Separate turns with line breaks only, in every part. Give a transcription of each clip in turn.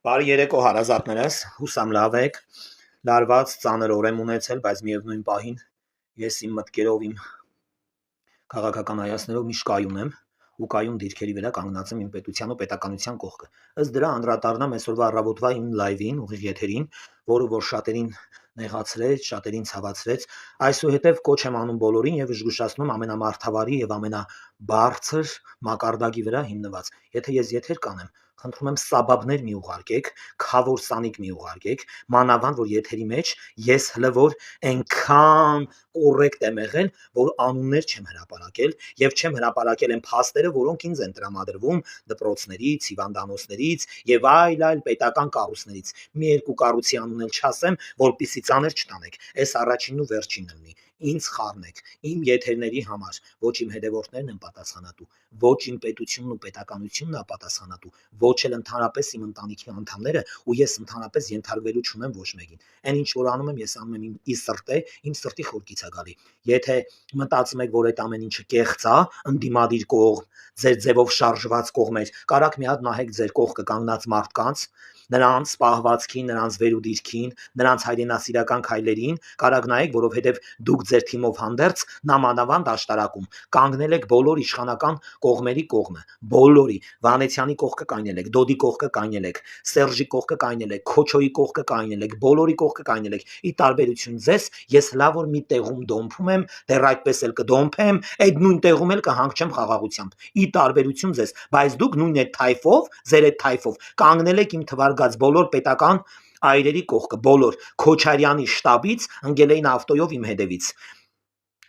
Բարի երեկո հարազատներս, հուսամ լավ եք, լարված ծանր օր եմ ունեցել, բայց միևնույն պահին ես իմ մտքերով, իմ քաղաքական հայացքներով միշտ կայուն եմ ու կայուն դիրքերի վրա կանգնած եմ իմ պետության ու պետականության կողքը։ Ըստ դրա անդրադառնամ այսօրվա առավոտվա իմ լայվին, ուղիղ եթերին, որը որ շատերին նեղացրեց, շատերին ցավացրեց, այսուհետև կոչ եմ անում բոլորին եւ զգուշացնում ամենամարդավարի եւ ամենաբարձր մակարդակի վրա հիմնված։ Եթե ես եթեր կանեմ, խնդրում եմ սաբաբներ մի ուղարկեք, քավոր սանիկ մի ուղարկեք, մանավանդ որ եթերի մեջ ես հլը որ այնքան կոռեկտ եմ եղել, որ անուններ չեմ հրապարակել եւ չեմ հրապարակել այն փաստերը, որոնք ինձ են տրամադրվում դպրոցներից, հիվանդանոցներից եւ այլ պետական կառույցներից։ Մի երկու կառույցի անուն էլ չասեմ, որպեսզի ծանր չտանեք։ Այս առաջինն ու վերջինն լինի։ Ինձ խառնեք իմ եթերների համար, ոչ իմ հետևորդներն են պատասխանատու, ոչ իմ պետությունն ու պետականությունն է պատասխանատու, ոչ էլ ընդհանրապես իմ ընտանիքի անդամները, ու ես ընդհանրապես ենթարկվելու չունեմ ոչ մեկին։ Այն ինչ որ անում եմ, ես անում եմ իմ սրտի խորքից է գալի։ Եթե մտածում եք, որ այդ ամեն ինչը կեղծ է, ընդդիմադիր կողմ, ձեր ձևով շարժված կողմեր, կարաք մի հատ նահեք ձեր կողքը կանգնած մարդկանց, նրանց պահվածքին, նրանց վերուդիրքին, նրանց հայրենասիրական քայլերին, կարաք նայեք, որովհետև դուք ձեր թիմով հանդերձ նամանավանդ աշտարակում կանգնել եք բոլոր իշխանական կողմերի կողմը, բոլորի, Վանեցյանի կողքը կայնել եք, Դոդի կողքը կայնել եք, Սերժի կողքը կայնել եք, Քոչոյի կողքը կայնել եք, բոլորի կողքը կայնել եք։ Ի տարբերություն ձեզ, ես լավ որ մի տեղում դոմփում եմ, դեռ այդպես էլ կդոմփեմ, այդ նույն տեղում էլ կհանգչեմ խաղաղությամբ։ Ի տարբերություն ձեզ, բայց դուք նույն այդ թայֆով, ձեր այդ թայֆով կանգնել եք իմ թվարկած բոլոր պետական այրերի կողքը, բոլոր Քոչարյանի շտաբից ընկել էին ավտոյով իմ հետևից,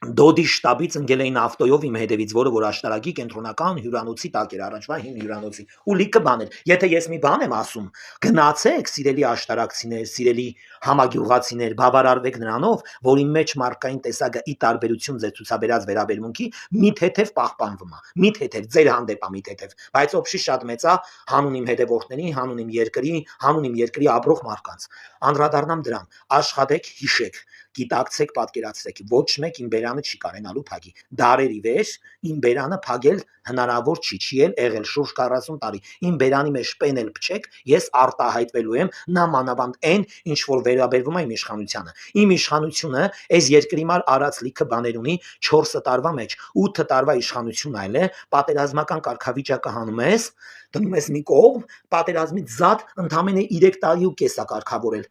Դոդի շտաբից ընկել էին ավտոյով իմ հետևից, որը որ աշտարակի կենտրոնական հյուրանոցի տակ էր, առաջվա հին հյուրանոցի, ու լիքը բաներ։ Եթե ես մի բան եմ ասում, գնացեք սիրելի աշտարակցիներ, սիրելի համագյուղացիներ, բավարարվեք նրանով, որ իմ մեջ մարդկային տեսակը ի տարբերություն ձեր ցուցաբերած վերաբերմունքի մի թեթև պահպանվում է, մի թեթև ձեր հանդեպ է մի թեթև, բայց օբշի շատ մեծ է հանուն իմ հետևորդների, հանուն իմ երկրի ապրող մարդկանց։ Անդրադառնամ դրան, աշխատեք, հիշեք, գիտակցեք, պատկերացրեք, ոչ մեկ իմ բերանը չի կարենալու փակի։ Դարերի վեր իմ բերանը փակել հնարավոր չի էլ եղել շուրջ 40 տարի։ Իմ բերանի մեջ պենել փչեք, ես արտահայտվելու եմ նամանավանդ այն, ինչ որ վերաբերվում է իմ իշխանությանը։ Իմ իշխանությունը այս երկրի մար արած լիքը բաներ ունի 4 տարվա մեջ, 8 տարվա իշխանություն այլ է, պատերազմական կարգավիճակը հանում ես, դնում ես մի կողմ, պատերազմից զատ ընդամենը 3 տարի ու կես է կարգավորել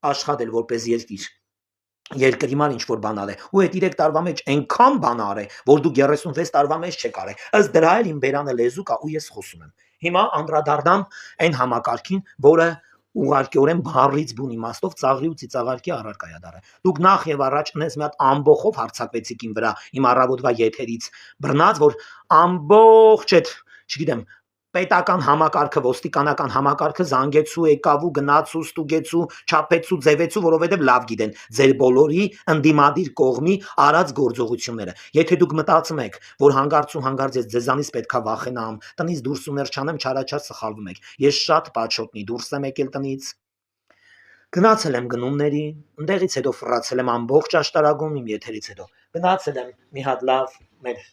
աշխատել որպես երկրի մար ինչ որ բան արե, ու այդ 3 տարվա մեջ այնքան բան արե, որ դու 36 տարվա մեջ չեք արե։ Ըստ դրա էլ իմ բերանը լեզու կա ու ես խոսում եմ։ Հիմա անդրադառնամ այն համակարգին, որը ուղղակիորեն բառից բուն իմաստով ծաղրի ու ծիծաղարկի առարկա է դարը։ Դուք նախ եւ առաջ ունես մի հատ ամբողջով հարցակվեցիք իմ վրա իմ առավոտվա եթերից, բռնած որ ամբողջ այդ, չգիտեմ, պետական համակարգը, ոստիկանական համակարգը զանգեցու, եկավու, գնացու, ստուգեցու, չափեցու, ձևեցու, որովհետև լավ գիտեն ձեր բոլորի ընդդիմադիր կողմի արած գործողությունները։ Եթե դուք մտածում եք, որ հանգարց ու հանգարց ես ձեզանից պետքա վախենամ, տնից դուրս ու ներս չանեմ, չարաչար սխալվում եք։ Ես շատ պաչոտնի դուրս եմ եկել տնից, գնացել եմ գնումների, ընդեղից հետո ֆռացել եմ ամբողջ աշտարակում իմ եթերից հետո։ Գնացել եմ մի հատ լավ մեր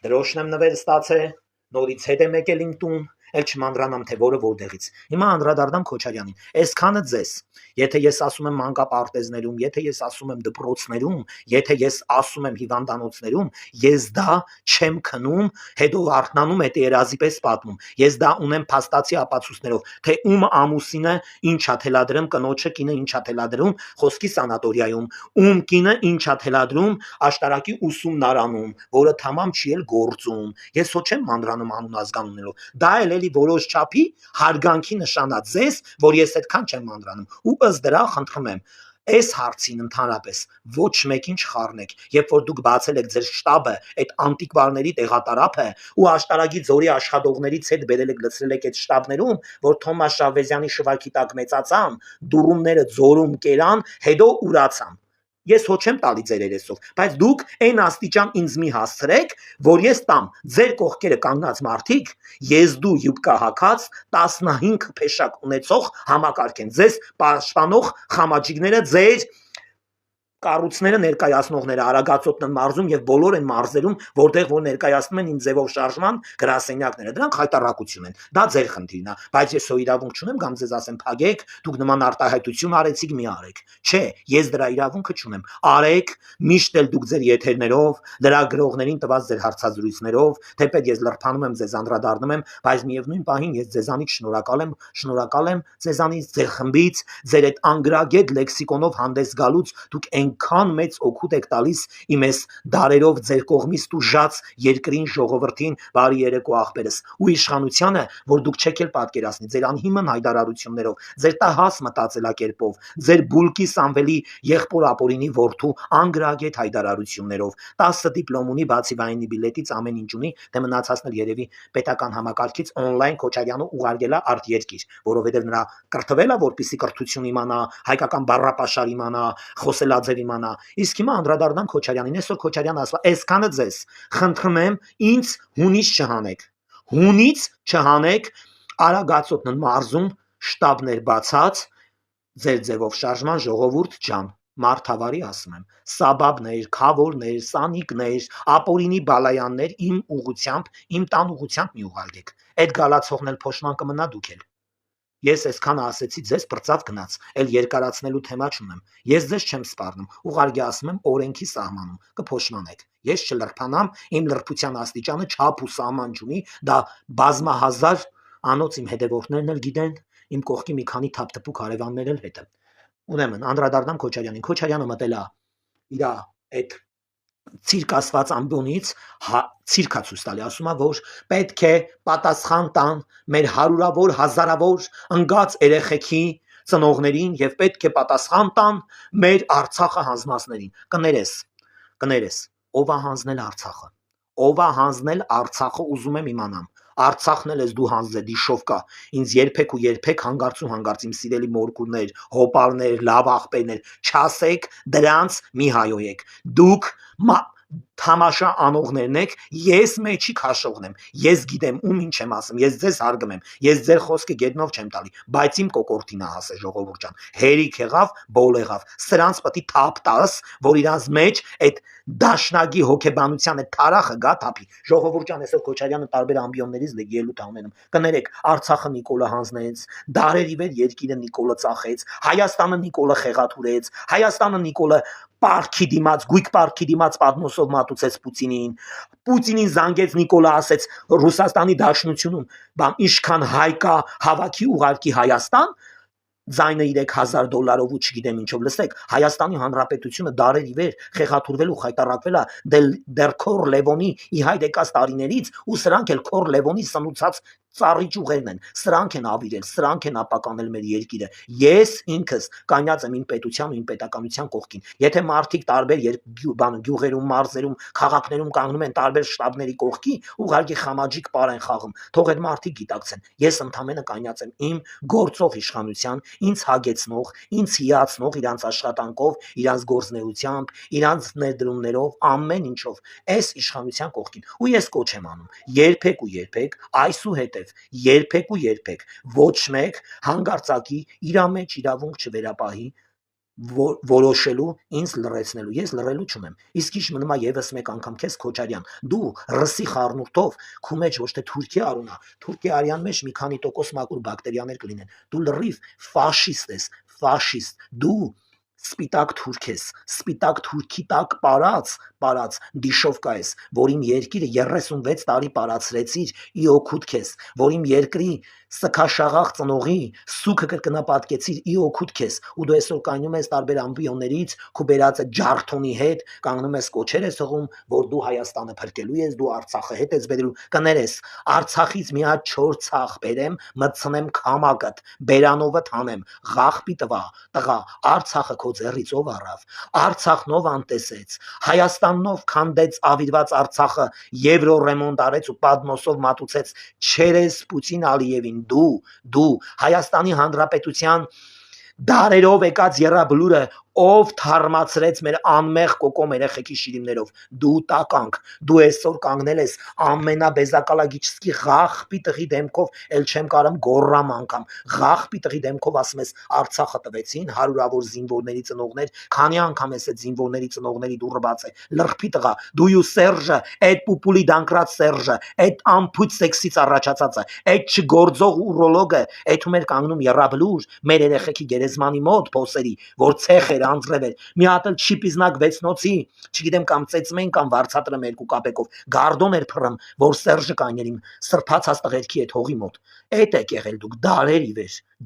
դրոշն եմ նվեր ստացել, նորից հետ եմ եկել իմ տուն, էլ չմանրանամ թե որը որտեղից։ Հիմա անդրադառնամ Քոչարյանին։ Այսքանը ձեզ, եթե ես ասում եմ մանկապարտեզներում, եթե ես ասում եմ դպրոցներում, եթե ես ասում եմ հիվանդանոցներում, ես դա չեմ քնում, հետո արթնանում այդ երազի պես պատմում։ Ես դա ունեմ փաստացի ապացույցներով, թե ում ամուսինը ինչա թելադրում, կնոջը կինը ինչա թելադրում խոսքի սանատորիայում, ում կինը ինչա թելադրում աշտարակի ուսումնարանում, որը թամամ չի էլ գործում։ Ես ոչ եմ մանրանում անուն ազգանունելով։ Դա էլ էլի որոշ չափի հարգանքի նշանա ձեզ, որ ես այդքան չեմ մանրանում։ Ու ըստ դրա խնդրում եմ այս հարցին ընդհանրապես ոչ մեկին չխառնեք, երբ որ դուք բացել եք ձեր շտաբը, այդ անտիկվարների տեղատարափը ու աշտարակի ձորի աշխատողներից հետ բերել եք լցրել եք այդ շտաբներում, որ Թոմաս Շավեզյանի շվաքի տակ մեծացան, դուրումները ձորում կերան, հետո ուրացան։ Ես ոչ եմ տալի ձեր երեսով, բայց դուք այն աստիճան ինձ մի հասցրեք, որ ես տամ ձեր կողքերը կանգնած մարդիկ, եզդու յուբկա հագած 15 փեշակ ունեցող համակարգ են, ձեզ պաշտպանող խամաճիկները, ձեր կառույցները ներկայացնողները Արագածոտնն մարզում եւ բոլոր այն մարզերում, որտեղ որ ներկայացնում են ին ձևով շարժման գրասենյակները, դրանք հայտարարություն են։ Դա ձեր խնդիրն է, բայց ես հո իրավունք չունեմ կամ ձեզ ասեմ փագեք, դուք նման արտահայտություն արեցիք, մի արեք։ Չէ, ես դրա իրավունքը չունեմ։ Արեք, միշտ էլ դուք ձեր եթերներով, լրագրողներին տված ձեր հարցազրույցներով, թեպետ ես լրփանում եմ ձեզ անդրադառնում եմ, բայց միևնույն պահին ես ձեզանից շնորհակալ եմ ձեզանից, ձեր խմբից, ձեր այդ անգրագետ լեքսիկոնով հանդես գալուց դուք այնքան մեծ օգուտ եք տալիս իմ այս դարերով ձեր կողմից տուժած երկրին, ժողովրդին, բարի երեկո աղբերս ու իշխանությանը, որ դուք չեք էլ պատկերացնի ձեր անհիմն հայտարարություններով, ձեր տահաս մտածելակերպով, ձեր բուլկի Սամվելի եղբոր ապօրինի որդու անգրագետ հայտարարություններով, 10 դիպլոմ ունի, բացի վայնի բիլետից ամեն ինչ ունի, դե մնացածն էլ երևի պետական համակարգից on-line Քոչարյանը ուղարկել է արտերկիր, որովհետև նրա կրթվել է, որպեսզի կրթություն իմանա, հայկական բառապաշար իմանա, խոսելաձև իմանա։ Իսկ հիմա անդրադառնամ Քոչարյանին, այսօր Քոչարյանը ասła, այսքանը ձեզ խնդրում եմ, ինձ հունից չհանեք։ Հունից չհանեք, Արագածոտնն մարզում շտաբներ բացած, ձեր ձևով շարժման ժողովուրդ ջան, մարդավարի ասում եմ, սաբաբներ, քավորներ, սանիկներ, ապօրինի բալայաններ իմ ուղությամբ, իմ տան ուղությամբ մի ուղարկեք։ Այդ գալացողն էլ փոշման կմնա դուք էլ։ Ես այսքանը ասեցի, ձեզ բրծավ գնաց, էլ երկարացնելու թեմա չունեմ։ Ես ձեզ չեմ սպառնում, ուղղակի ասում եմ օրենքի սահմանում, կփոշմանեք։ Ես չլրփանամ, իմ լրփության աստիճանը չափ ու սահման չունի, դա բազմահազար անոց իմ հետևորդներն էլ գիտեն, իմ կողքի մի քանի թափթփուկ հարևաններ էլ հետը։ Ուրեմն անդրադառնամ Քոչարյանին։ Քոչարյանը մտել է իր այդ ցիրկ ասված ամբոնից, ցիրկա ցույց տալի, ասում է, որ պետք է պատասխան տան մեր հարյուրավոր, հազարավոր ընկած երեխեքի ծնողներին եւ պետք է պատասխան տան մեր Արցախը հանձնածներին։ Կներես, ով է հանձնել Արցախը։ Ով է հանձնել Արցախը, ուզում եմ իմանամ։ Արցախն էլ ես դու հանձնել դիշովկա։ Ինձ երբեք ու երբեք հանգարց ու հանգարց իմ սիրելի մորկուրներ, հոպարներ, լավ աղբերներ, չասեք, դրանց մի հայոյեք։ Դուք թամաշա անողներն եք, ես մեջի քաշողն եմ, ես գիտեմ ում ինչ եմ ասում, ես ձեզ հարգում եմ, ես ձեր խոսքը գետնով չեմ տալի, բայց իմ կոկորտին է հասե ժողովուրդ ջան, հերիք եղավ, բոլ եղավ, սրանց պետք է թափ տաս, որ իրանց մեջ այդ դաշնագի հոգեբանության այդ թարախը գա թափի։ Ժողովուրդ ջան, այսօր Քոչարյանը տարբեր ամբիոններից ելույթ ունենում։ Կներեք, Արցախը Նիկոլը հանձնեց, դարերի վեր երկիրը Նիկոլը ծախեց, Հայաստանը Նիկոլը խեղաթուրեց, Հայաստանը Նիկոլը Պարքի դիմաց, գույք պարքի դիմաց պատմոսով մատուցեց Պուտինին զանգեց Նիկոլը ասեց Ռուսաստանի Դաշնությունում, բան ինչքան հայ կա հավաքի ուղարկի Հայաստան, ձայնը $3000 ու չգիտեմ ինչով լսեք, Հայաստանի Հանրապետությունը դարերի վեր խեղաթուրվել ու խայտարակվել է դեռ Քոր Լևոնի ի հայտ եկած տարիներից ու սրանք էլ Քոր Լևոնի սնուցած ծառի ճյուղերն են, սրանք են ավիրել, սրանք են ապականել մեր երկիրը։ Ես ինքս կանյաց եմ իմ պետության ու իմ պետականության կողքին։ Եթե մարդիկ տարբեր գյուղերում, մարզերում, քաղաքներում կանգնում են տարբեր շտաբների կողքի, ուղղակի խամաջիկ պար են խաղում, թող այդ մարդիկ գիտակցեն։ Ես ընդամենը կանյաց եմ իմ գործող իշխանության, ինձ հագեցնող, ինձ հիացնող իրանց աշխատանքով, իրանց գործնեությամբ, իրանց ներդրումներով, ամեն ինչով այս իշխանության կողքին։ Ու ես կոչ եմ անում, երբեք ու երբեք, այսուհետև երբեք ու երբեք ոչ մեկ հանգարցակի իր մեջ իրավունք չվերապահի որոշելու ինձ լրացնելու, ես լրելու չունեմ։ Իսկ ինչ մնում է եւս մեկ անգամ քեզ Քոչարյան, դու ռսի խառնուրդով քու մեջ ոչ թե Թուրքիա արունա, Թուրքիա արյան մեջ մի քանի տոկոս մակուր բակտերիաներ կլինեն, դու լրիվ ֆաշիստ ես, ֆաշիստ, դու սպիտակ թուրք ես, սպիտակ թուրքի տակ պարած դիշովկա ես, որ իմ երկիրը 36 տարի պարացրեցիր ի օգուտ քեզ, որ իմ երկրի սքաշաղախ ծնողի սուքը կրկնապատկեցիր ի օգուտ քեզ, ու դու այսօր կանգնում ես տարբեր ամբիոններից, քու բերած ջարդոնի հետ, կանգնում ես կոչեր ես հղում, որ դու Հայաստանը փրկելու ես, դու Արցախը հետ ես բերելու, կներես, Արցախից մի հատ 4 ցախ բերեմ, մտցնեմ քամակդ, բերանովը թանեմ, ղախպի տղա, Արցախը քո ձեռից ով առավ, Արցախնով անտեսեց, Հայաստանով քանդեց ավիրված Արցախը, եվրո ռեմոնտ արեց ու պատմոսով մատուցեց չերես Պուտին Ալիևին, դու Հայաստանի Հանրապետության դարերով եկած երաբլուրը ով թարմացրեց մեր անմեղ կոկոմ երեխեքի շիրիմներով, դու տականք, դու այսօր կանգնել ես ամենաբեզակալագիչսկի ղախպի տղի դեմքով, էլ չեմ կարամ գոռամ անգամ, ղախպի տղի դեմքով ասում ես Արցախը տվեցին հարյուրավոր զինվորների ծնողներ, քանի անգամ ես այդ զինվորների ծնողների դուռը բաց է, լրփի տղա, դու ու Սերժը, այդ պուպուլի դանկրած Սերժը, այդ ամփոփ սեքսից առաջացածը, այդ չգործող ուրոլոգը, այդում էր կանգնում երաբլուր մեր երեխեքի գերեզմանի մոտ փոսերի, որ ցեխ էր անձրև էր, մի հատ էլ չիպիզնակ վեցնոցի, չգիտեմ կամ ծեծմեն կամ վարցատրեմ երկու կապեկով, գարդոն էր փռում, որ Սերժը կաներ իմ սրբացած տղերքի այդ հողի մոտ, այդ եք եղել դուք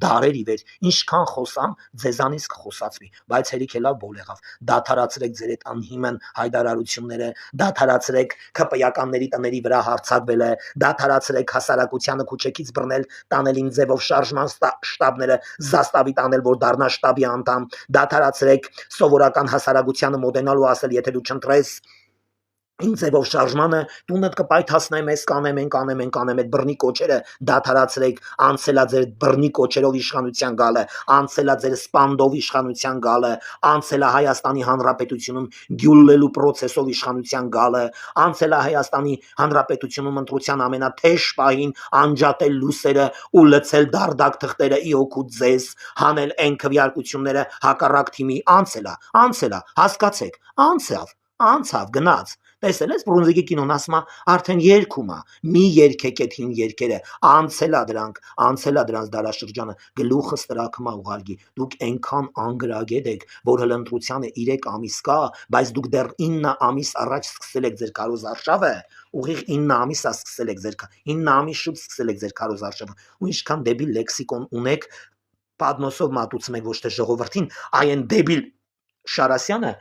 դարեր ի վեր, ինչքան խոսամ ձեզանից կխոսացվի, բայց հերիք էլա բոլ եղավ, դադարացրեք ձեր այդ անհիմն հայտարարությունները, դադարացրեք ԿՊ-ականների տների վրա հարձակվելը, դադարացրեք հասարակությանը քուչեքից բռնել, տանել իմ ձևով շարժման շտաբները, զաստավի տանել, որ դառնա շտաբի անդամ, դադարացրեք սովորական հասարակությանը մոտենալու ասել, եթե դու չընտրես իմ ձևով շարժմանը տունդ կպայթացնեմ, ես կանեմ այդ բռնի կոչերը դադարացրեք, անցելա ձեր բռնի կոչերով իշխանության գալը, անցելա ձեր սպանդով իշխանության գալը, անցելա Հայաստանի Հանրապետությունում գյուլլելու process-ով իշխանության գալը, անցելա Հայաստանի Հանրապետությունում ընտրության ամենաթեժ պահին անջատել լուսերը ու լցել դարդակ թղթերը ի օգուտ ձեզ, հանել այն քվեարկությունները հակառակ թիմի, անցելա, հասկացեք, անցավ, գնաց տեսել ես Բրունզիկի կինոն ասում է արդեն երգում է մի երգեք այդ հին երգերը անցելա դրանց դարաշրջանը գլուխը ստրակում է ուղարկի դուք այնքան անգրագետ եք որ հլընտրությանը 3 ամիս կա բայց դուք դեռ 9 ամիս առաջ սկսել եք ձեր քարոզարշավը ուղիղ 9 ամիս է սկսել եք ձեր 9 ամիս շուտ սկսել եք ձեր քարոզարշավը ու ինչքան դեբիլ լեքսիկոն ունեք պատմոսով մատուցում եք ոչ թե ժողովրդին այն դեբիլ Շարասյանը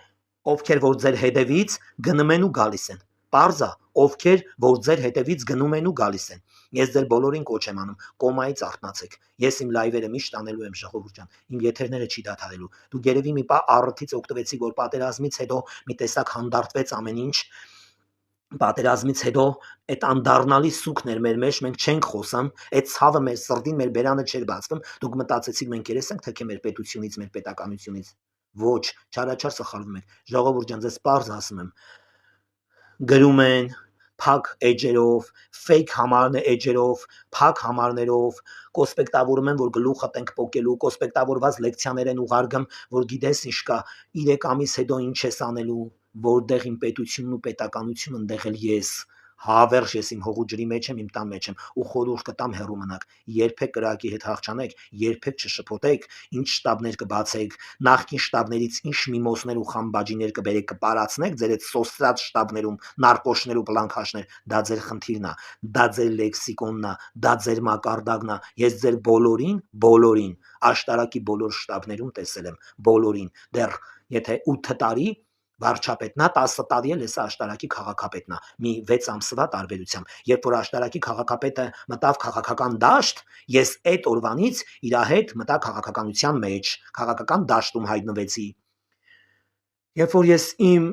ովքեր որ ձեր հետևից գնում են ու գալիս են Պարզա ովքեր որ ձեր հետևից գնում են ու գալիս են ես ձեր բոլորին կոչ եմ անում կոմայից արթնացեք ես իմ լայվերը միշտ անելու եմ ժողովուրդ ջան իմ եթերները չի դադարելու դու երևի մի պա առթից օգտվեցիք որ պատերազմից հետո մի տեսակ հանդարտվեց ամեն ինչ պատերազմից հետո այդ անդառնալի սուկներ մեր մեջ մենք չենք խոսում այդ ցավը մեր սրտին մեր բերանը չէր բացվում դուք մտածեցիք մենք երես ենք թեքե մեր պետությունից մեր պետականությունից Ոչ, չարաչար սխալվում եք, ժողովուրդ ջան, ձեզ պարզ ասում եմ, գրում են, փակ էջերով, fake էջերով, փակ համարներով, կոսպեկտավորում են, որ գլուխը տենք պոկելու, կոսպեկտավորված լեկցիաներ են ուղարկում, որ գիտես ինչ կա, 3 ամիս հետո ինչ ես անելու, որտեղ իմ պետությունն ու պետականությունն ընդեղ էլ ես Հավերժ ես իմ հողու ջրի մեջ եմ, իմ տան մեջ եմ ու խորհուրդ կտամ հեռու մնաք, երբեք կրակի հետ հաղթանեք, երբեք չշփոթեք, ինչ շտաբներ կբացեք, նախկին շտաբներից ինչ միմոսներ ու խամբաջիներ կբերեք, կպարացնեք ձեր այդ սոսրած շտաբներում, նարկոշներ ու պլանքաշներ, դա ձեր խնդիրն է, դա ձեր լեքսիկոնն է, դա ձեր մակարդակն է, ես ձեր բոլորին, աշտարակի բոլոր շտաբներում տեսել եմ, բոլորին, դեռ եթե 8 տարի վարչապետնա 10 տարի էլ էս աշտարակի քաղաքապետնա մի 6 ամսվա տարբերությամբ երբ որ աշտարակի քաղաքապետը մտավ քաղաքական դաշտ ես այդ օրվանից իր հետ մտա քաղաքականության մեջ քաղաքական դաշտում հայտնվեցի երբ որ ես իմ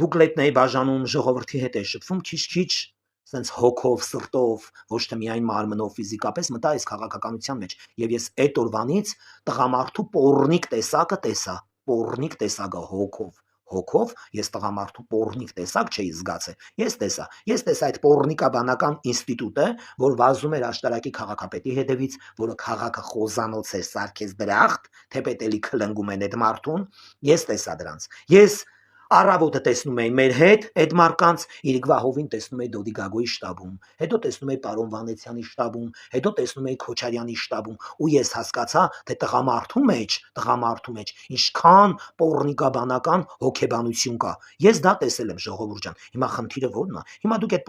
բուկլետների բաժանում ժողովրդի հետ է շփվում քիչ sense հոգով սրտով ոչ թե միայն մարմնով ֆիզիկապես մտա այս քաղաքականության մեջ եւ ես այդ օրվանից տղամարդու պոռնիկ տեսակը տեսա պոռնիկ տեսակը հոգով ես տղամարդու պոռնիկ տեսակ չէի զգացել ես տեսա այդ պոռնիկաբանական ինստիտուտը որ վազում էր աշտարակի քաղաքապետի հետևից որը քաղաքը խոզանոց էր սարքես դրախտ թեպետելի քլնգում են այդ մարդուն ես տեսա դրանց ես Առավոտը տեսնում էի մեր հետ այդ մարկանց Իրիկվա հովին տեսնում էի Դոդի Գագոյի շտաբում հետո տեսնում էի պարոն Վանեցյանի շտաբում հետո տեսնում էի Քոչարյանի շտաբում ու ես հասկացա թե տղամարդու մեջ ինչքան պոռնիկաբանական հոգեբանություն կա ես դա տեսել եմ ժողովուրդ ջան հիմա խնդիրը ո՞րն է հիմա դուք այդ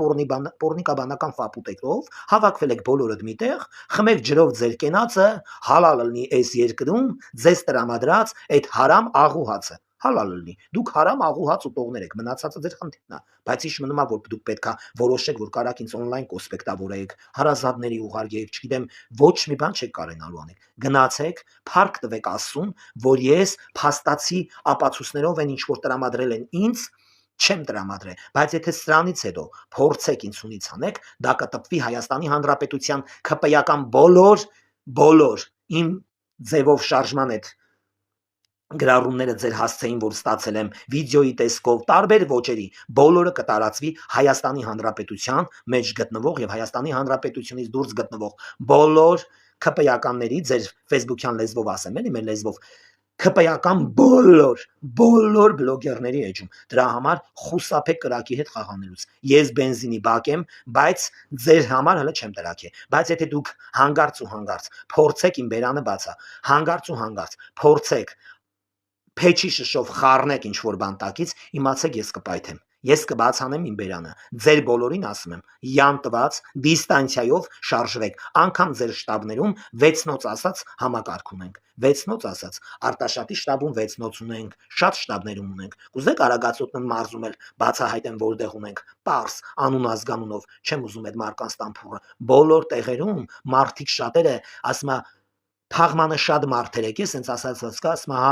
պոռնիկաբանական ֆապուտեկով հավաքվել եք բոլորդ միտեղ խմեք ջրով ձեր կենացը հալալ լինի այս երկրում ձեզ տրամադրած այդ հարամ աղու հացը Հալալ լինի, դուք հարամ աղու հաց ուտողներ եք, մնացածը ձեր խնդիրն է, բայց ինչ մնում է, որ դուք պետքա որոշեք, որ կարաք ինձ օնլայն կոսպեկտավորեք, հարազատների ուղարկեք, չգիտեմ, ոչ մի բան չեք կարենալու անեք, գնացեք, փառք տվեք Աստծուն, որ ես փաստացի ապացույցներով են ինչ որ տրամադրել են ինձ, չեմ տրամադրել, բայց եթե սրանից հետո փորձեք ինձունից անեք, դա կտպվի Հայաստանի Հանրապետության ԿՊ-ական բոլոր իմ ձևով շարժման այդ գրառումները ձեր հասցեին, որ ստացել եմ վիդեոյի տեսքով տարբեր ոճերի, բոլորը կտարածվի Հայաստանի Հանրապետության մեջ գտնվող եւ Հայաստանի Հանրապետությունից դուրս գտնվող բոլոր ԿՊ-ականների, ձեր Facebook-յան լեզվով ասեմ, էլի մեր լեզվով, ԿՊ-ական բոլոր բլոգերների էջում։ Դրա համար խուսափեք կրակի հետ խաղանելուց։ Ես բենզինի բակ եմ, բայց ձեր համար հələ չեմ տրակե։ Բայց եթե դուք հանգարց ու հանգարց փորձեք, իմ բերանը բաց է, հանգարց ու հանգարց փորձեք փեչի շշով խառնեք ինչ որ բան տակից, իմացեք ես կպայթեմ։ Ես կբացանեմ իմ բերանը։ Ձեր բոլորին ասում եմ, յան տված դիստանցիայով շարժվեք։ Անկամ ձեր շտաբներում 6 նոց ասած համակարգ ունենք։ 6 նոց ասած Արտաշատի շտաբում 6 նոց ունենք, շատ շտաբներում ունենք։ Կուզեք Արագածոտնն մարզում էլ բացահայտեմ որտեղ ունենք։ Պարս անուն ազգանունով, չեմ ուզում այդ մարկանց տամփուրը։ Բոլոր տեղերում մարդիկ շատերը ասում է թաղմանը շատ մարդեր եք, ես հենց ասացած կա, ասում հա,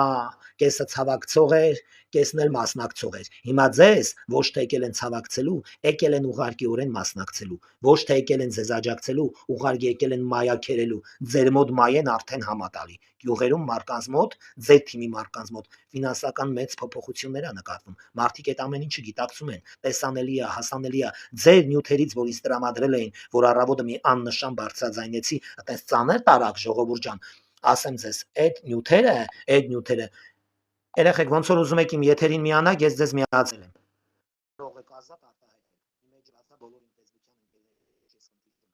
կեսը ցավակցող էր, կեսն էլ մասնակցող էր։ Հիմա ձեզ ոչ թե եկել են ցավակցելու, եկել են ուղարկիորեն մասնակցելու, ոչ թե եկել են ձեզ աջակցելու, ուղարկի եկել են մայաքերելու։ Ձեր մոտ մայեն արդեն համատալի։ Գյուղերում մարկանց մոտ, ձեր թիմի մարկանց մոտ ֆինանսական մեծ փոփոխություններ է նկատվում։ Մարդիկ այդ ամեն ինչը գիտակցում են, տեսանելի է, հասանելի է։ Ձեր նյութերից, որ ինձ տրամադրել էին, որ առավոտը մի աննշան բարձրաձայնեցի, այտենց ծանր տարակ ժողովուրդ ջան, ասեմ ձեզ, այդ նյութերը երեխեք ոնց որ ուզում եք իմ եթերին միանաք, ես ձեզ միացել եմ։ Կարող եք ազատ արտահայտել։ Իմ էջ բացա բոլորին Facebook-յան ընկերներից ես խնդիր ունեմ։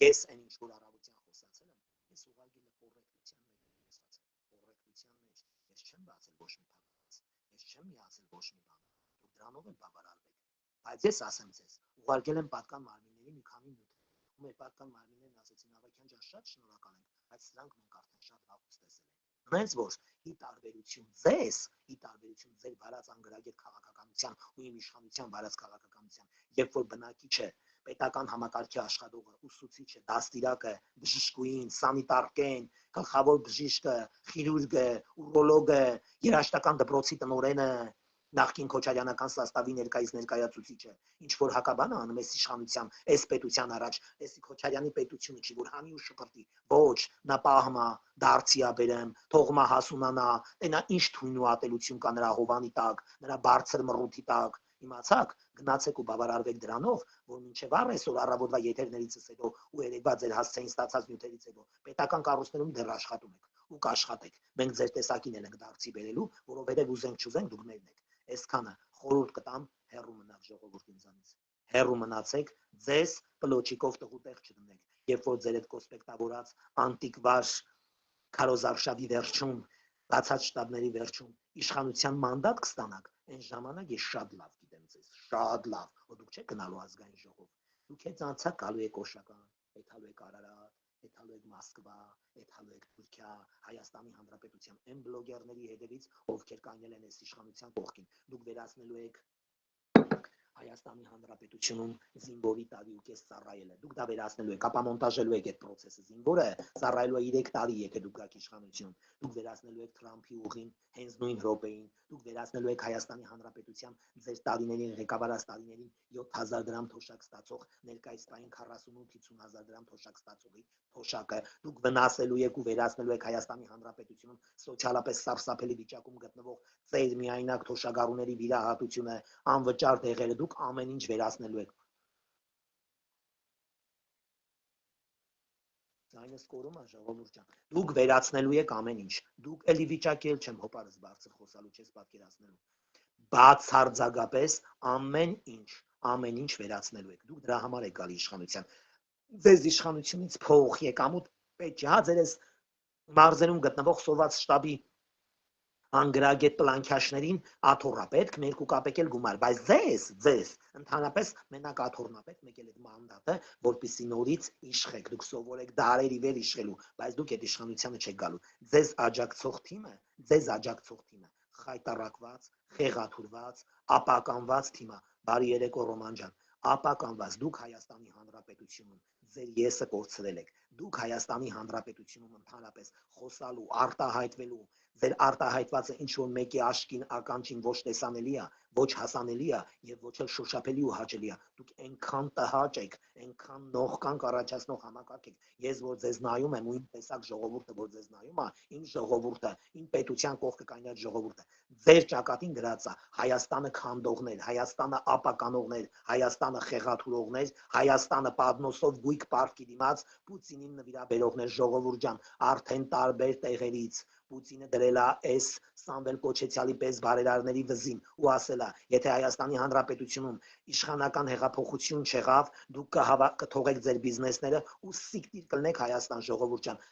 Ես այն ինչ որ առավոտյան խոսացել եմ, ես ուղղակի կոռեկտության մեջ խոսացել։ Կոռեկտության մեջ ես չեմ բացել ոչ մի փակված։ Ես չեմ միացել ոչ մի բան։ Դուք դրանով էլ բավարարվեք։ Բայց ես ասեմ ձեզ, ուղարկել եմ պատկան մարմինների մի քանի նյութ։ Ու մեր պատկան մարմիններն ասեցին Ավագյան ջան, շատ շնորհակալ ենք, բայց սրանք մենք արդեն շատ լավ տեսել ենք։ Հենց որ ի տարբերություն ձեր վարած անգրագետ քաղաքականության ու իմ իշխանության վարած քաղաքականության, երբ որ բնակիչը պետական համակարգի աշխատողը, ուսուցիչը, դաստիարակը, բժշկուհին, սանիտարկեն, գլխավոր բժիշկը, խիրուրգը, ուրոլոգը, երաշտական դպրոցի տնօրենը, նախկին քոչարյանական սաստավի ներկայացուցիչը, ինչ որ հակաբան անում էս իշխանության, էս պետության առաջ, էս Քոչարյանի պետությունը չի, որ հանի ու շպրտի, ոչ, նա պահմա, դարձիա բերեմ, թողմա հասունանա, նա ինչ թույն ու ատելություն կա նրա հովանի տակ, նրա բարձր մռութի տակ, իմացաք, գնացեք ու բավարարվեք դրանով, որ մինչև այսօր առավոտվա եթերներից հետո ու երեկվա ձեր հասցեին ստացած նյութերից հետո պետական կառույցներում դեռ աշխատում եք ու կաշխատեք։ Մենք ձեր տեսակին ենք դարձի բերելու, որովհետև ուզենք չուզենք դուք մերն եք։ Այսքանը խորհուրդ կտամ, հեռու մնաք ժողովուրդ ինձանից։ Հեռու մնացեք, ձեզ պլոչիկով տղու տեղ չդնեք, երբ որ ձեր այդ կոսպեկտավորած անտիկվար քարոզարշավի վերջում, բացած շտաբների վերջում իշխանության մանդատ կստանաք, այն ժամանակ ես շատ լավ գիտեմ ձեզ, շատ լավ, որ դուք չեք գնալու ազգային ժողով, դուք հենց անցակ գալու եք Օշական, եթալու եք Արարատ, եթալու եք Մոսկվա, եթալու եք Թուրքիա, Հայաստանի Հանրապետության այն բլոգերների հետևից, ովքեր կանել են այս իշխանության կողքին, դուք վերացնելու եք Հայաստանի Հանրապետությունում զինվորի տարի ու կես ծառայելը։ Դուք դա վերացնելու եք, ապա մոնտաժելու եք այդ process-ը։ Զինվորը ծառայելու է 3 տարի, եթե դուք գաք իշխանություն։ Դուք վերացնելու եք Թրամփի ուղին հենց նույն րոպեին։ Դուք վերացնելու եք Հայաստանի Հանրապետության ձեր տարիներին ղեկավարած տարիներին 7000 դրամ թոշակ ստացող, ներկայիս տարին 48-50000 դրամ թոշակ ստացողի թոշակը։ Դուք վնասելու եք ու վերացնելու եք Հայաստանի Հանրապետությունում սոցիալապես սարսափելի վիճակում գտնվող ծեր միայնակ թոշակառուների վիրահատությունը, անվճար դեղերը, դուք ամեն ինչ վերացնելու եք։ Այնս կորում է ժողովուրդ ջան։ Դուք վերացնելու եք ամեն ինչ։ Դուք էլի վիճակի էլ չեմ հոպարս բարձր խոսալու, չես պատկերացնելու։ Բացարձակապես ամեն ինչ վերացնելու եք։ Դուք դրա համար եք գալի իշխանության։ Ձեզ իշխանությունից փող եկամուտ պետք չէ, հա, ձեր մարզերում գտնվող սոված շտաբի անգրագետ պլանքյաշներին աթոռա պետք, 2 կապեկ էլ գումար, բայց ձեզ ընդհանրապես մենակ աթոռնա պետք, մեկ էլ այդ մանդատը, որպեսզի նորից իշխեք, դուք սովորեք դարերի վեր իշխելու, բայց դուք այդ իշխանությանը չեք գալու։ Ձեզ աջակցող թիմը խայտառակված, խեղաթուրված, ապականված թիմը, բարի երեկո Ռոման ջան, ապականված, դուք Հայաստանի Հանրապետությունում
ձեր եսը կորցրել եք։ Դուք Հայաստանի Հանրապետությունում ընդհանրապես խոսալու, արտահայտվելու, ձեր արտահայտվածը ինչ որ մեկի աշկին ականջին ոչ տեսանելի է, ոչ հասանելի է եւ ոչ էլ շոշափելի ու հաճելի է։ Դուք այնքան տհաճ եք, այնքան նողկանք առաջացնող համակարգ եք։ Ես որ ձեզ նայում եմ ու իմ տեսակ ժողովուրդը որ ձեզ նայում է, իմ ժողովուրդը, իմ պետության կողքը կայնած ժողովուրդը, ձեր ճակատին գրած է Հայաստանը քանդողներ, Հայաստանը ապականողներ, Հայաստանը խեղաթուրողներ, Հայաստանը պատնոսով գույք պարտքի դիմաց Պուտինին նվիրաբերողներ ժողովուրդ ջան, արդեն տարբեր տեղերից Պուտինը դրել է այս Սամվել Կոչեցյալի պես բարերարների վզին ու ասել է, եթե Հայաստանի Հանրապետությունում իշխանական հեղափոխություն չեղավ, դուք կթողեք ձեր բիզնեսները ու սիկտիր կլնեք Հայաստան ժողովուրդ ջան։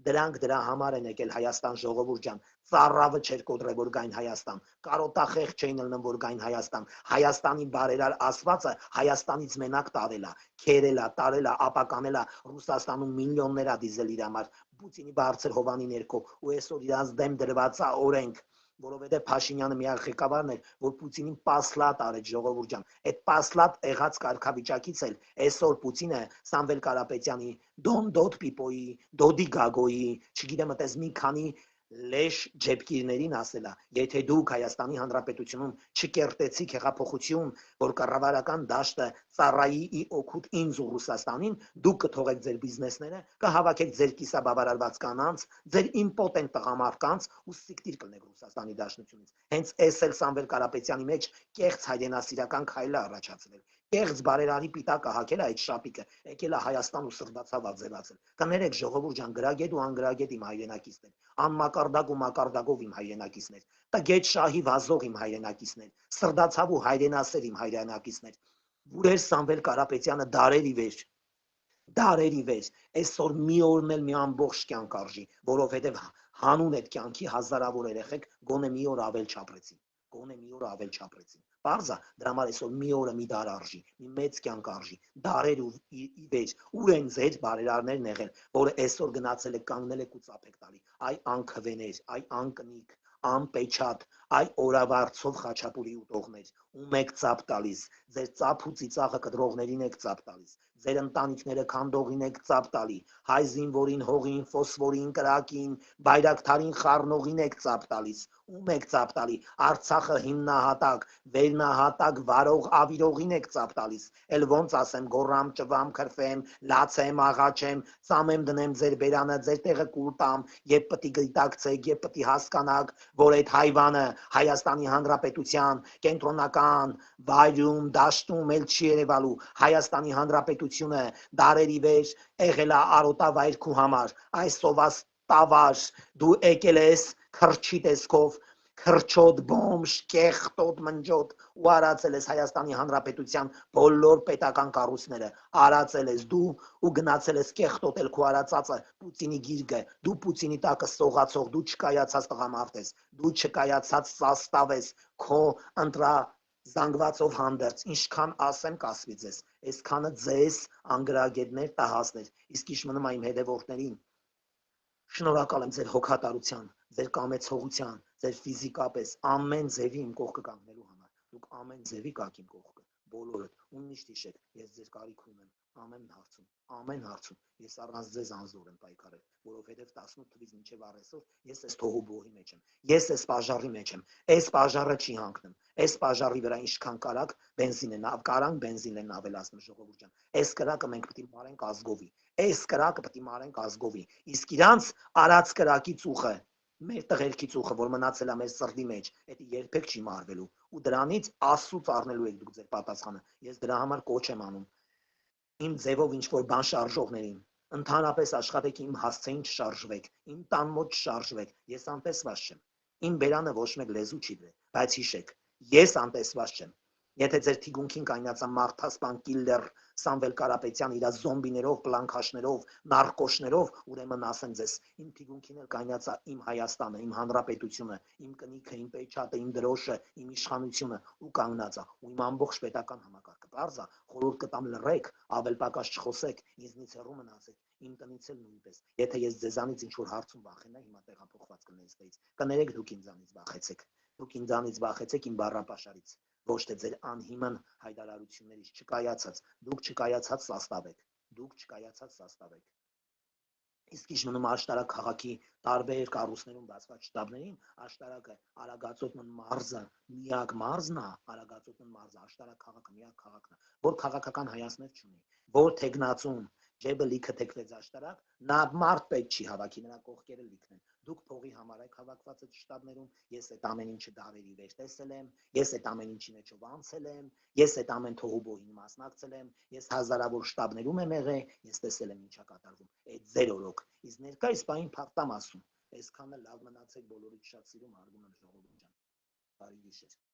Դրանք դրա համար են եկել Հայաստան ժողովուրդ ջան։ Ծառավը չէր կոտրել որ գային Հայաստան, կարոտախեղ չէին ելնում որ գային Հայաստան։ Հայաստանի բարերար ասվածը Հայաստանից մենակ տարել է, քերել է, տարել է, ապականել է, Ռուսաստանում միլիոններ է դիզել իր համար Պուտինի բարձր հովանի ներքո ու այսօր իրանց դեմ դրված է օրենք, որովհետև Փաշինյանը միակ ղեկավարն էր, որ Պուտինին պասլատ արեց ժողովուրդ ջան։ Այդ պասլատ եղած կարգավիճակից էլ այսօր Պուտինը Սամվել Կարապետյանի, Դոն Դոտ Պիպոյի, Դոդի Գագոյի, չգիտեմ այդպես մի քանի լեշ ջեպկիրներին ասելա, եթե դուք Հայաստանի Հանրապետությունում չկերտեցիք հեղափոխություն, որ կառավարական դաշտը ծառայի ի օգուտ ինձ ու Ռուսաստանին, դուք կթողեք ձեր բիզնեսները, կհավաքեք ձեր կիսաբավարարված կանանց, ձեր իմպոտենտ տղամարդկանց ու սիկտիր կլնեք Ռուսաստանի Դաշնությունից։ Հենց էս էլ Սամվել Կարապետյանի մեջ կեղծ հայրենասիրական քայլ է առաջացրել։ Կեղծ բարերարի պիտակը հակել է այդ շապիկը, եկել է Հայաստան ու սրդացավ աձևացել։ Կներեք ժողովուրդ ջան, գրագետ ու անգրագետ իմ հայրենակիցներ, անմակարդակ ու մակարդակով իմ հայրենակիցներ, տգետ շահի վազող իմ հայրենակիցներ, սրդացավ ու հայրենասեր իմ հայրենակիցներ։ Վուրեր Սամվել Կարապետյանը դարերի վեր, այսօր մի օրն էլ մի ամբողջ կյանք արժի, որովհետև հանուն այդ կյանքի հազարավոր երեխեք գոնե մի օր ավել չապրեցին, գոնե մի օր ավել չապրեցին։ Պարզա դրա համար այսօր մի օրը մի դար արժի, մի մեծ կյանք արժի, դարեր ու վեր, ուր են ձեր բարերարներն եղել, որը այսօր գնացել եք, կանգնել եք ու ծափ եք տալի, այ անքվեներ, այ անկնիկ, անպեչատ, այ օրավարձով խաչապուրի ուտողներ, ում եք ծափ տալիս, ձեր ծափ ու ծիծաղը կտրողներին եք ծափ տալիս, ձեր ընտանիքները քանդողին եք ծափ տալի, հայ զինվորին, հողին, ֆոսֆորին, կրակին, բայրակթարին խառնողին եք ծափ տալիս, ում եք ծափ տալի, Արցախը հիմնահատակ, վերնահատակ վարող ավիրողին եք ծափ տալիս, էլ ոնց ասեմ, գոռամ, ճվամ, քրֆեմ, լացեմ, աղաչեմ, ծամեմ դնեմ ձեր բերանը, ձեր տեղը կուլ տամ, եւ պտի գիտակցեք, եւ պտի հասկանաք, որ այդ հայվանը Հայաստանի Հանրապետության կենտրոնական վայրում, դաշտում էլ չի երևալու, Հայաստանի Հանրապետությունը դարերի վեր եղել է արոտավայրքու համար, այսօվաս տավար, դու եկել ես քրչի տեսքով, քրչոտ, բոմժ, կեղտոտ, մնջոտ ու արածել ես Հայաստանի Հանրապետության բոլոր պետական կառույցները, արածել ես դու ու գնացել ես կեղտոտել քո արածածը Պուտինի գիրկը, դու Պուտինի տակը սողացող, դու չկայացած տղամարդ ես, դու չկայացած սաստավ ես, քո զանգվածով հանդերձ, ինչքան ասեմ կասվի ձեզ, այսքանը ձեզ անգրագետներ տահասներ, իսկ ինչ մնում է իմ հետևորդներին, շնորհակալ եմ ձեր հոգատարության, ձեր կամեցողության, ձեր ֆիզիկապես ամեն ձևի իմ կողքը կանգնելու համար, դուք ամեն ձևի կաք իմ կողքը, բոլորդ, ու միշտ հիշեք, ես ձեր կարիք ունեմ, ամեն հարցում, ես առանց ձեզ անզոր եմ պայքարել, որովհետև 18 թվից մինչև առեսօր ես այս թողուբոհի մեջ եմ, ես այս պաժարի մեջ եմ, այս պաժարը չի հանգնում, այս պաժարի վրա ինչքան կարակ բենզին են ավելացնում ժողովուրդ ջան, այս կրակը մենք պետք է մարենք ազգովի, այս կրակը պետք է մարենք ազգովի, իսկ իրանց արած կրակի ծուխը, մեր տղերքի ծուխը, որ մնացել է մեր սրտի մեջ, դա երբեք չի մարվելու, ու դրանից Աստծուց առնելու եք դուք ձեր պատասխանը, ես դրա համար կոչ եմ անում, իմ ձևով ինչ-որ բան շարժողներին, ընդհանրապես աշխատեք իմ հասցեին չշարժվեք, իմ տան մոտ չշարժվեք, ես անտեսված չեմ, իմ բերանը ոչ մեկ լեզու չի դրել, բայց հիշեք, ես անտեսված չեմ, եթե ձեր թիկունքին կայնացա մարդասպան կիլլեր Սամվել Կարապետյան իր զոմբիներով, պլանքաշներով, նարկոշներով, ուրեմն ասեմ ձեզ, իմ թիկունքին էլ կայնացա իմ Հայաստանը, իմ հանրապետությունը, իմ կնիքը, իմ պեչատը, իմ դրոշը, իմ իշխանությունը ու կանգնածա, ու իմ ամբողջ պետական համակարգը, բարձա, խորհուրդ կտամ լռեք, ավել պակաս չխոսեք, ինձնից հեռու մնացեք, իմ տնից էլ նույնպես, եթե ես ձեզանից ինչ-որ հարցում վախենա, հիմա տեղափոխված կլինեի ստեից, կներեք դուք ինձանից վախեցեք, դուք ինձանից վախեցեք իմ բառապաշարից, ոչ թե ձեր անհիմն հայտարարություններից չկայացած, դուք չկայացած սաստավ եք, դուք չկայացած սաստավ եք։ Իսկ ինչ մնում աշտարակ քաղաքի տարբեր կառույցներում բացված շտաբներին, աշտարակը Արագածոտնն մարզը միակ մարզն է, Արագածոտնն մարզը աշտարակ քաղաքը միակ քաղաքն է, որ քաղաքական հայացքներ չունի, որ թեկնածուն ջեբը լիքը թեքվեց աշտարակ, նա մարդ պետք չի հավաքի, նրա կողքերը լիքն են։ Դուք փողի համար եք հավաքված այդ շտաբներում, ես այդ ամեն ինչը դարերի վեր տեսել եմ, ես այդ ամեն ինչի մեջով անցել եմ, ես այդ ամեն թողուբոհին մասնակցել եմ, ես հազարավոր շտաբներում եմ եղել, ես տեսել եմ ինչա կատարվում։ Այդ ձեր օրոք։ Իսկ ներկայիս պահին փախտամ ասում։ Այսքանը լավ մնացեք, բոլորիդ շատ սիրում, հարգում եմ ժողովուրդ ջան։ Բարի գիշեր։